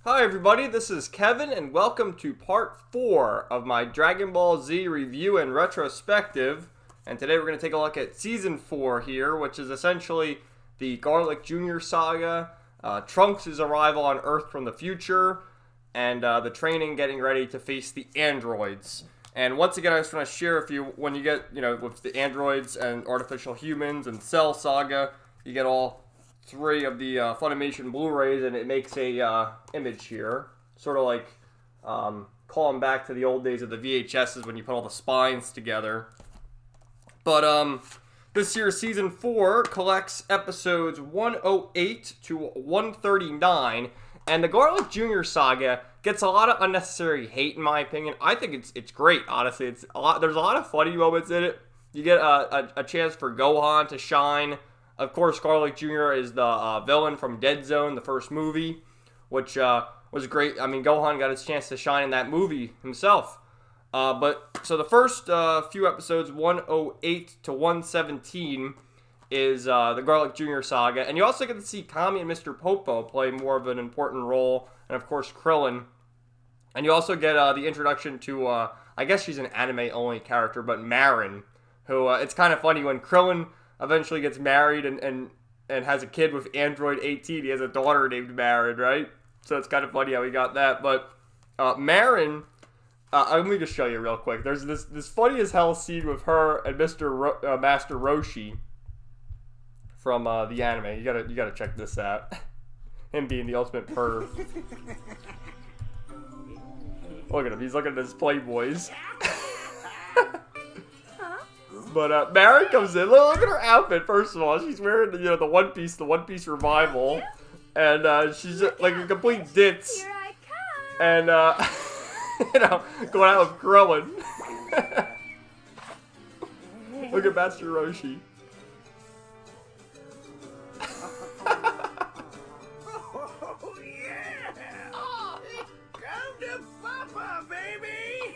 Hi everybody, this is Kevin and welcome to part 4 of my Dragon Ball Z review and retrospective. And today we're going to take a look at Season 4 here, which is essentially the Garlic Jr. saga, Trunks' arrival on Earth from the future, and the training getting ready to face the androids. And once again, I just want to share with you, when you get, with the androids and artificial humans and Cell Saga, you get all 3 of the Funimation Blu-rays, and it makes a image here, sort of like calling back to the old days of the VHSs when you put all the spines together. But this year's Season 4 collects episodes 108 to 139, and the Garlic Jr. saga gets a lot of unnecessary hate, in my opinion. I think it's great, honestly. There's a lot of funny moments in it. You get a chance for Gohan to shine. Of course, Garlic Jr. is the villain from Dead Zone, the first movie, which was great. I mean, Gohan got his chance to shine in that movie himself. So the first few episodes, 108 to 117, is the Garlic Jr. saga. And you also get to see Kami and Mr. Popo play more of an important role, and of course, Krillin. And you also get the introduction to, I guess she's an anime-only character, but Maron, who, it's kind of funny when Krillin eventually gets married and has a kid with Android 18. He has a daughter named Maron, right? So it's kind of funny how he got that. But Maron, let me just show you real quick. There's this funny as hell scene with her and Master Roshi from the anime. You gotta check this out. Him being the ultimate perv. Look at him. He's looking at his Playboys. But Maron comes in. Look at her outfit. First of all, she's wearing the One Piece revival, and she's like a complete ditz. Here I come. And going out with Krillin. Look at Master Roshi. Oh yeah! Come to Papa, baby!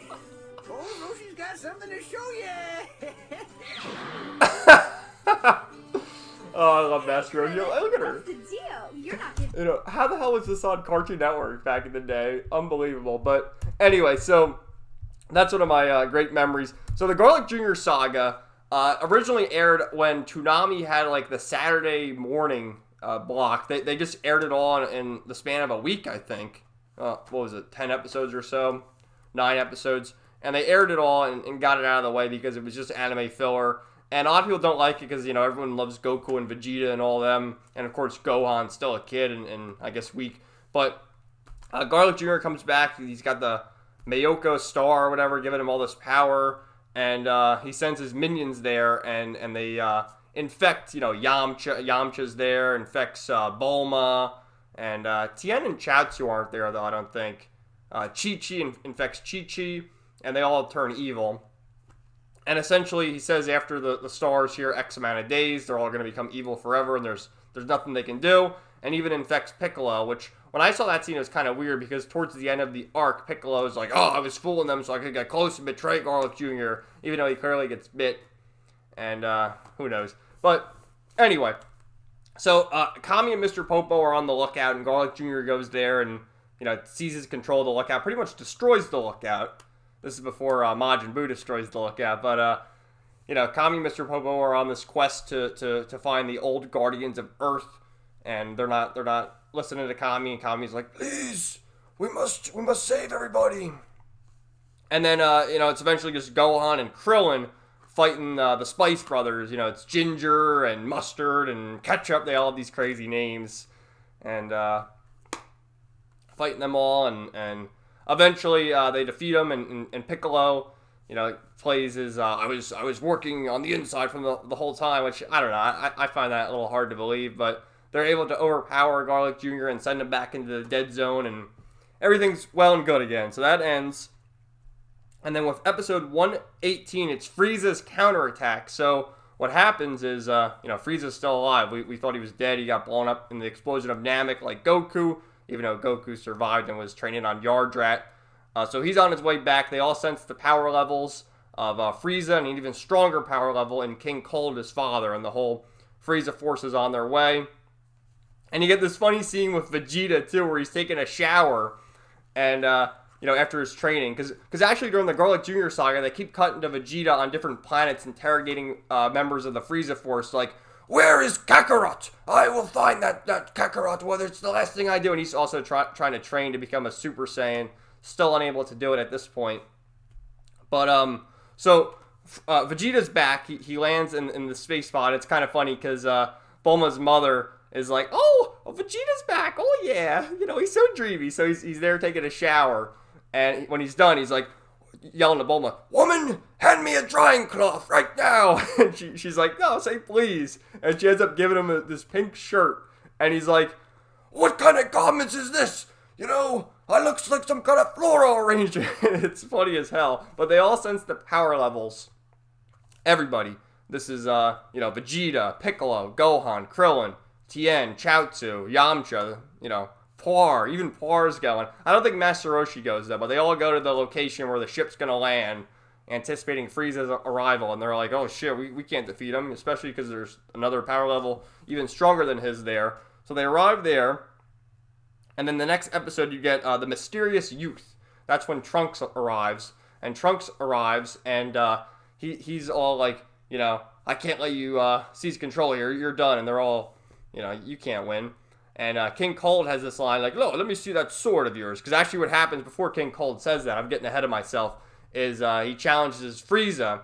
Oh, Roshi's got something to show you. Oh, I love Master Roshi. Look at her. What's the deal? You're not getting... How the hell was this on Cartoon Network back in the day? Unbelievable. But anyway, so that's one of my great memories. So the Garlic Jr. saga originally aired when Toonami had like the Saturday morning block. They just aired it all in the span of a week, I think. What was it? 10 episodes or so? 9 episodes. And they aired it all and got it out of the way because it was just anime filler. And a lot of people don't like it because, everyone loves Goku and Vegeta and all them. And, of course, Gohan's still a kid and I guess weak. But Garlic Jr. comes back. He's got the Mayoko star or whatever, giving him all this power. And he sends his minions there. And they infect, Yamcha's there. Infects Bulma. And Tien and Chaozu aren't there, though, I don't think. Chi-Chi infects Chi-Chi. And they all turn evil. And essentially, he says after the stars here, X amount of days, they're all going to become evil forever, and there's nothing they can do. And even infects Piccolo, which, when I saw that scene, it was kind of weird, because towards the end of the arc, Piccolo is like, I was fooling them so I could get close and betray Garlic Jr., even though he clearly gets bit. And, who knows. But, anyway. So, Kami and Mr. Popo are on the lookout, and Garlic Jr. goes there and, seizes control of the lookout, pretty much destroys the lookout. This is before Majin Buu destroys the lookout, but Kami and Mr. Popo are on this quest to find the old guardians of Earth, and they're not listening to Kami, and Kami's like, please, we must save everybody. And then it's eventually just Gohan and Krillin fighting the Spice Brothers. It's Ginger and Mustard and Ketchup. They all have these crazy names, and fighting them all, and eventually, they defeat him, and Piccolo, plays his, I was working on the inside from the whole time, which, I don't know, I find that a little hard to believe, but they're able to overpower Garlic Jr. and send him back into the Dead Zone, and everything's well and good again. So that ends. And then with episode 118, it's Frieza's counterattack. So what happens is, Frieza's still alive. We thought he was dead. He got blown up in the explosion of Namek like Goku, even though Goku survived and was training on Yardrat. So he's on his way back. They all sense the power levels of Frieza and an even stronger power level in King Cold, his father, and the whole Frieza force is on their way. And you get this funny scene with Vegeta, too, where he's taking a shower. And, after his training. Because actually during the Garlic Jr. saga, they keep cutting to Vegeta on different planets interrogating members of the Frieza Force. Like, where is Kakarot? I will find that Kakarot, whether it's the last thing I do. And he's also trying to train to become a Super Saiyan. Still unable to do it at this point. But, so Vegeta's back. He lands in the space pod. It's kind of funny because Bulma's mother is like, oh, Vegeta's back. Oh, yeah. He's so dreamy. So he's there taking a shower. And when he's done, he's like yelling to Bulma, woman, hand me a drying cloth right now. And she's like, no, say please. And she ends up giving him this pink shirt. And he's like, what kind of garments is this? I looks like some kind of floral arrangement. It's funny as hell. But they all sense the power levels. Everybody. This is, Vegeta, Piccolo, Gohan, Krillin, Tien, Chaozu, Yamcha, Poir, even Poir's going. I don't think Master Roshi goes though, but they all go to the location where the ship's gonna land, anticipating Frieza's arrival, and they're like, oh shit, we can't defeat him, especially because there's another power level even stronger than his there. So they arrive there, and then the next episode you get the Mysterious Youth. That's when Trunks arrives, and he's all like, I can't let you seize control here, you're done, and they're all, you can't win. And King Cold has this line like, "Look, let me see that sword of yours." Because actually what happens before King Cold says that, I'm getting ahead of myself, is he challenges Frieza,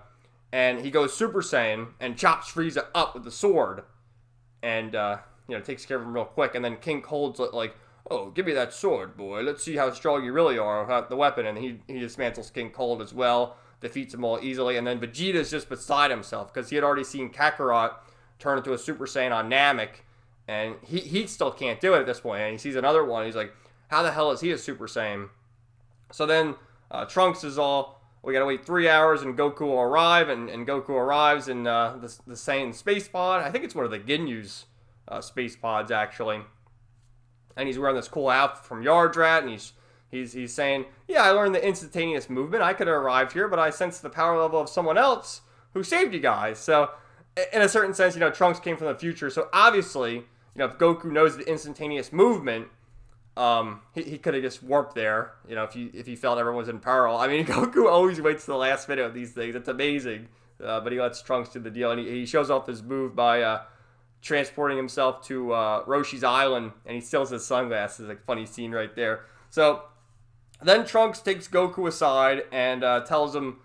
and he goes Super Saiyan and chops Frieza up with the sword. And, takes care of him real quick. And then King Cold's like, oh, give me that sword, boy. Let's see how strong you really are without the weapon. And he dismantles King Cold as well, defeats him all easily. And then Vegeta's just beside himself because he had already seen Kakarot turn into a Super Saiyan on Namek. And he still can't do it at this point. And he sees another one. He's like, how the hell is he a Super Saiyan? So then Trunks is all, we got to wait 3 hours and Goku will arrive. And Goku arrives in the Saiyan space pod. I think it's one of the Ginyu's space pods, actually. And he's wearing this cool outfit from Yardrat. And he's saying, yeah, I learned the instantaneous movement. I could have arrived here, but I sensed the power level of someone else who saved you guys. So in a certain sense, Trunks came from the future. So obviously, if Goku knows the instantaneous movement, he could have just warped there, if he felt everyone was in peril. I mean, Goku always waits to the last minute of these things. It's amazing. But he lets Trunks do the deal. And he shows off his move by transporting himself to Roshi's island. And he steals his sunglasses. Like, funny scene right there. So then Trunks takes Goku aside and tells him,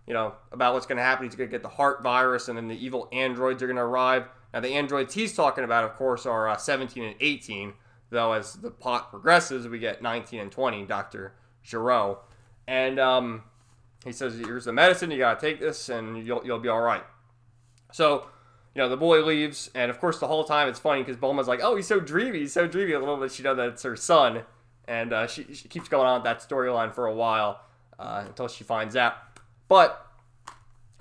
about what's going to happen. He's going to get the heart virus, and then the evil androids are going to arrive. Now, the androids he's talking about, of course, are 17 and 18, though as the plot progresses, we get 19 and 20, Dr. Gero. And he says, here's the medicine, you got to take this, and you'll be all right. So, the boy leaves, and of course, the whole time it's funny, because Bulma's like, oh, he's so dreamy, a little bit she knows that it's her son. And she keeps going on with that storyline for a while, until she finds out. But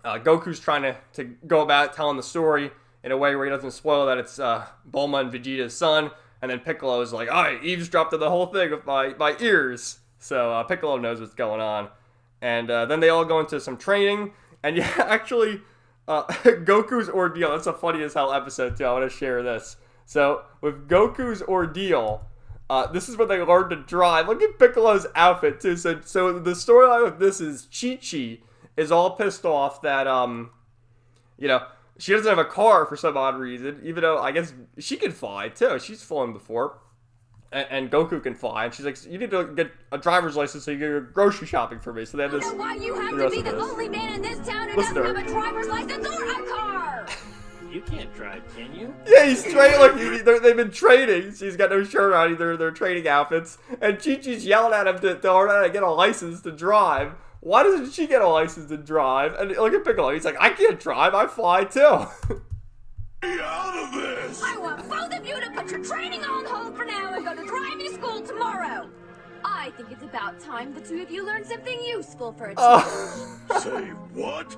Goku's trying to go about telling the story in a way where he doesn't spoil that it's Bulma and Vegeta's son. And then Piccolo is like, I eavesdropped on the whole thing with my ears. So Piccolo knows what's going on. And then they all go into some training. And yeah, actually, Goku's ordeal, that's a funny as hell episode too. I want to share this. So with Goku's ordeal, this is when they learn to drive. Look at Piccolo's outfit too. So the storyline with this is Chi-Chi is all pissed off that, she doesn't have a car for some odd reason, even though I guess she can fly too. She's flown before. And Goku can fly. And she's like, you need to get a driver's license so you can go grocery shopping for me. So they have this. I don't know why you have to be the only man in this town who doesn't have a driver's license or a car. You can't drive, can you? Yeah, he's training. Like they've been training. She's got no shirt on either. Their training outfits. And Chi-Chi's yelling at him to learn how to get a license to drive. Why doesn't she get a license to drive? And look at Piccolo. He's like, I can't drive. I fly too. Get out of this! I want both of you to put your training on hold for now and go to driving school tomorrow. I think it's about time the two of you learn something useful for a change. Say what?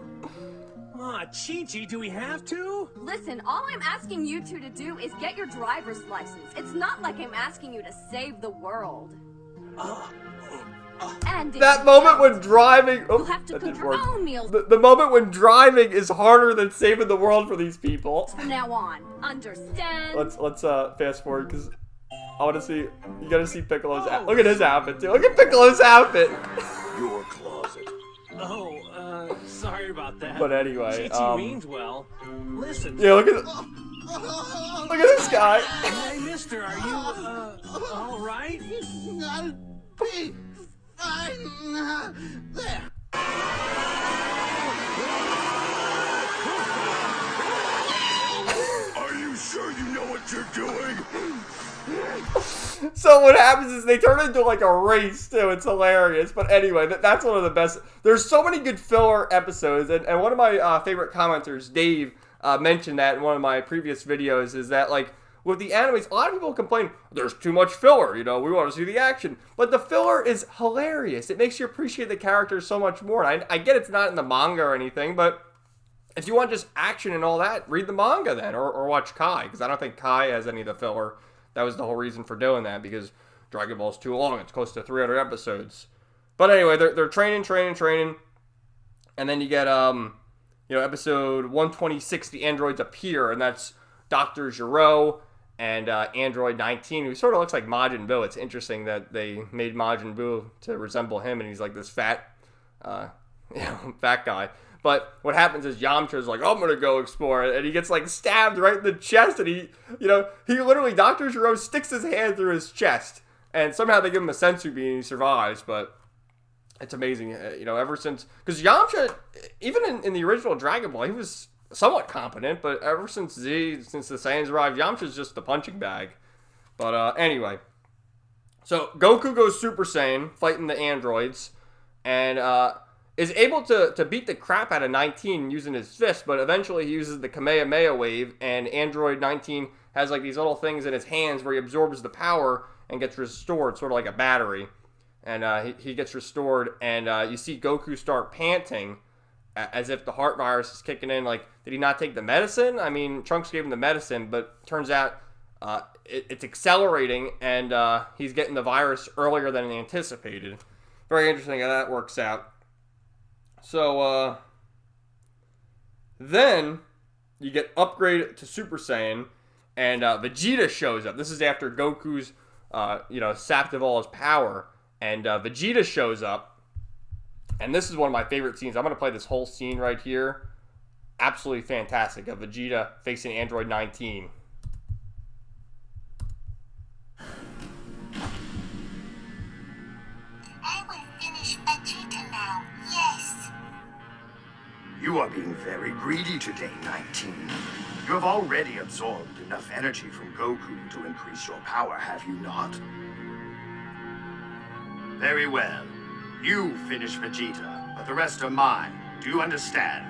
Aw, Chi-Chi, do we have to? Listen, all I'm asking you two to do is get your driver's license. It's not like I'm asking you to save the world. And if That you moment don't, when driving... Oh, you'll have to that cook didn't your work. own meals The moment when driving is harder than saving the world for these people. from now on. Understand? Let's fast forward, because I want to see... You gotta see Piccolo's outfit. Look at his outfit, too. Look at Piccolo's outfit! Your closet. Oh, sorry about that. But anyway, Chi-Chi means well. Listen. Yeah, look at this guy. Hey, mister, are you, all right? I'll be fine. There. Are you sure you know what you're doing? So what happens is they turn into like a race too. It's hilarious. But anyway, that's one of the best. There's so many good filler episodes, and one of my favorite commenters, Dave, mentioned that in one of my previous videos, is that like with the animes, a lot of people complain there's too much filler. You know, we want to see the action, but the filler is hilarious. It makes you appreciate the characters so much more. And I get it's not in the manga or anything, but if you want just action and all that, read the manga then, or watch Kai, because I don't think Kai has any of the filler. That was the whole reason for doing that, because Dragon Ball's too long. It's close to 300 episodes. But anyway, they're training, and then you get episode 126, the androids appear, and that's Dr. Gero and Android 19, who sort of looks like Majin Buu. It's interesting that they made Majin Buu to resemble him, and he's like this fat guy. But what happens is Yamcha's like, I'm going to go explore it. And he gets like stabbed right in the chest. And he literally, Dr. Gero sticks his hand through his chest. And somehow they give him a sensu bean and he survives. But it's amazing, ever since, because Yamcha, even in the original Dragon Ball, he was somewhat competent. But ever since the Saiyans arrived, Yamcha's just the punching bag. But anyway. So Goku goes Super Saiyan, fighting the androids. And, is able to beat the crap out of 19 using his fist, but eventually he uses the Kamehameha wave, and Android 19 has like these little things in his hands where he absorbs the power and gets restored, sort of like a battery. And he gets restored, and you see Goku start panting as if the heart virus is kicking in. Like, did he not take the medicine? I mean, Trunks gave him the medicine, but turns out it's accelerating, and he's getting the virus earlier than anticipated. Very interesting how that works out. So, then you get upgraded to Super Saiyan, and Vegeta shows up. This is after Goku's, sapped of all his power, and Vegeta shows up, and this is one of my favorite scenes. I'm going to play this whole scene right here. Absolutely fantastic, of Vegeta facing Android 19. I will finish Vegeta now, yes. You are being very greedy today, 19. You have already absorbed enough energy from Goku to increase your power, have you not? Very well. You finish Vegeta, but the rest are mine. Do you understand?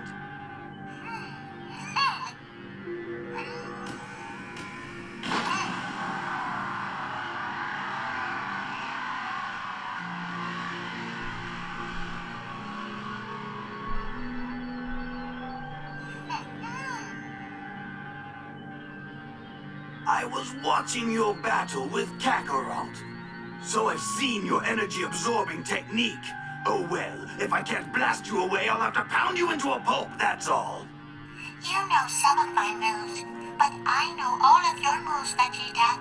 I was watching your battle with Kakarot, so I've seen your energy-absorbing technique. Oh well, if I can't blast you away, I'll have to pound you into a pulp, that's all. You know some of my moves, but I know all of your moves, Vegeta.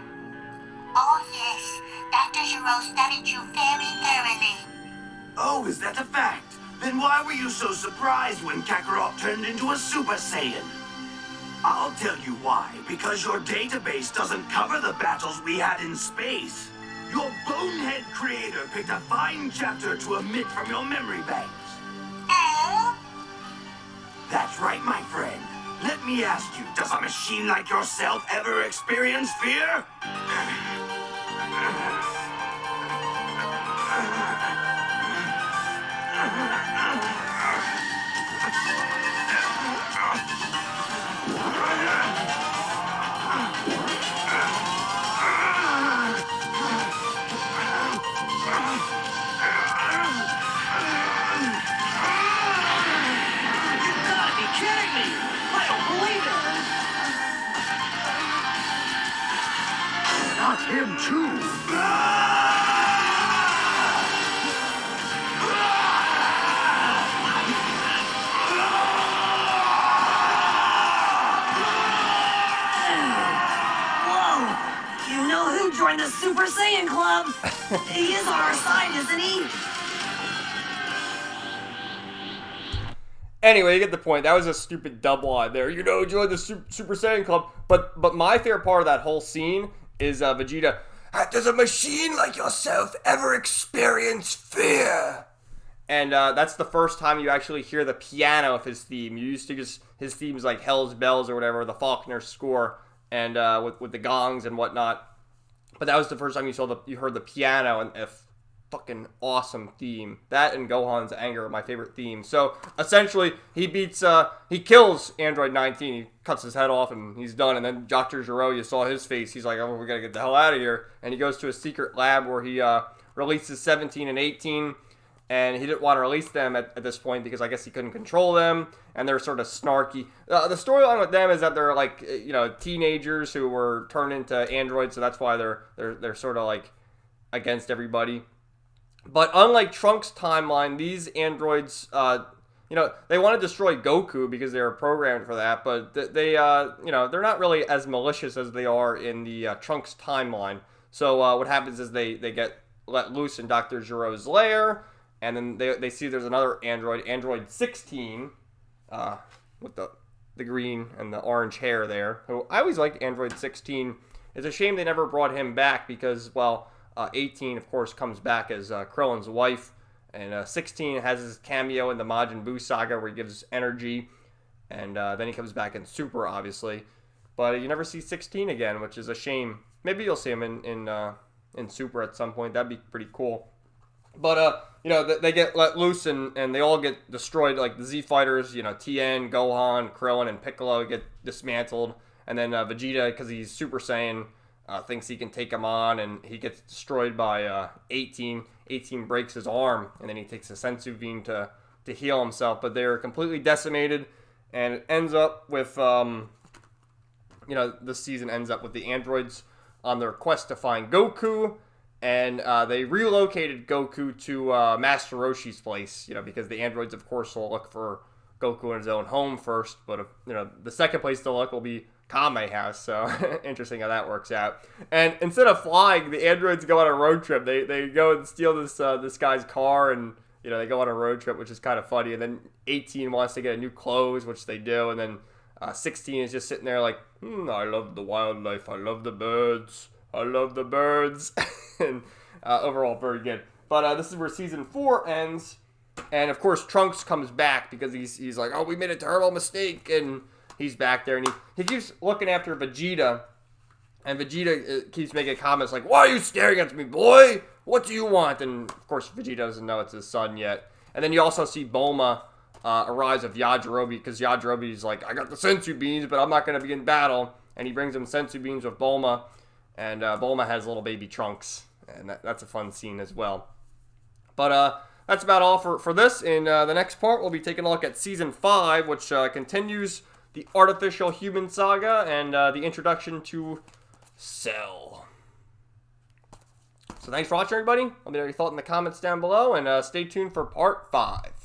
Oh yes, Dr. Gero studied you very thoroughly. Oh, is that a fact? Then why were you so surprised when Kakarot turned into a Super Saiyan? I'll tell you why. Because your database doesn't cover the battles we had in space. Your bonehead creator picked a fine chapter to omit from your memory banks. Oh? That's right, my friend. Let me ask you, does a machine like yourself ever experience fear? Not him, too. Super Saiyan Club. He is on our side, isn't he? Anyway, you get the point. That was a stupid double line there. You know, join the Super Saiyan Club. But my favorite part of that whole scene is Vegeta. Does a machine like yourself ever experience fear? And that's the first time you actually hear the piano of his theme. You used to just, his theme's like Hell's Bells or whatever, the Faulkner score, and with the gongs and whatnot. But that was the first time you heard the piano, and a fucking awesome theme. That and Gohan's anger are my favorite themes. So essentially, he kills Android 19. He cuts his head off and he's done. And then Dr. Gero, you saw his face. He's like, oh, we gotta get the hell out of here. And he goes to a secret lab where he releases 17 and 18. And he didn't want to release them at this point because I guess he couldn't control them, and they're sort of snarky. The storyline with them is that they're like, you know, teenagers who were turned into androids, so that's why they're sort of like against everybody. But unlike Trunks' timeline, these androids, you know, they want to destroy Goku because they were programmed for that, but they you know, they're not really as malicious as they are in the Trunks timeline. So what happens is they get let loose in Dr. Gero's lair. And then they see there's another android, Android 16, with the green and the orange hair there. Who I always liked Android 16. It's a shame they never brought him back because, well, 18, of course, comes back as Krillin's wife. And 16 has his cameo in the Majin Buu saga where he gives energy. And then he comes back in Super, obviously. But you never see 16 again, which is a shame. Maybe you'll see him in Super at some point. That'd be pretty cool. But, you know, they get let loose and they all get destroyed. Like the Z Fighters, you know, Tien, Gohan, Krillin, and Piccolo get dismantled. And then Vegeta, because he's Super Saiyan, thinks he can take him on. And he gets destroyed by 18. 18 breaks his arm. And then he takes a Sensu Bean to heal himself. But they're completely decimated. And it ends up with, you know, this season ends up with the androids on their quest to find Goku. And they relocated Goku to Master Roshi's place, you know, because the androids, of course, will look for Goku in his own home first. But, you know, the second place to look will be Kame House. So, interesting how that works out. And instead of flying, the androids go on a road trip. They go and steal this guy's car, and, you know, they go on a road trip, which is kind of funny. And then 18 wants to get a new clothes, which they do. And then 16 is just sitting there like, I love the wildlife. I love the birds. I love the birds. And overall, very good. But this is where season 4 ends. And, of course, Trunks comes back because he's like, oh, we made a terrible mistake. And he's back there. And he keeps looking after Vegeta. And Vegeta keeps making comments like, why are you staring at me, boy? What do you want? And, of course, Vegeta doesn't know it's his son yet. And then you also see Bulma arise of Yajirobe because Yajirobe's like, I got the Sensu Beans, but I'm not going to be in battle. And he brings him Sensu Beans with Bulma. And Bulma has little baby Trunks. And that's a fun scene as well. But that's about all for this. In the next part, we'll be taking a look at Season 5, which continues the Artificial Human Saga and the introduction to Cell. So thanks for watching, everybody. Let me know your thoughts in the comments down below. And stay tuned for Part 5.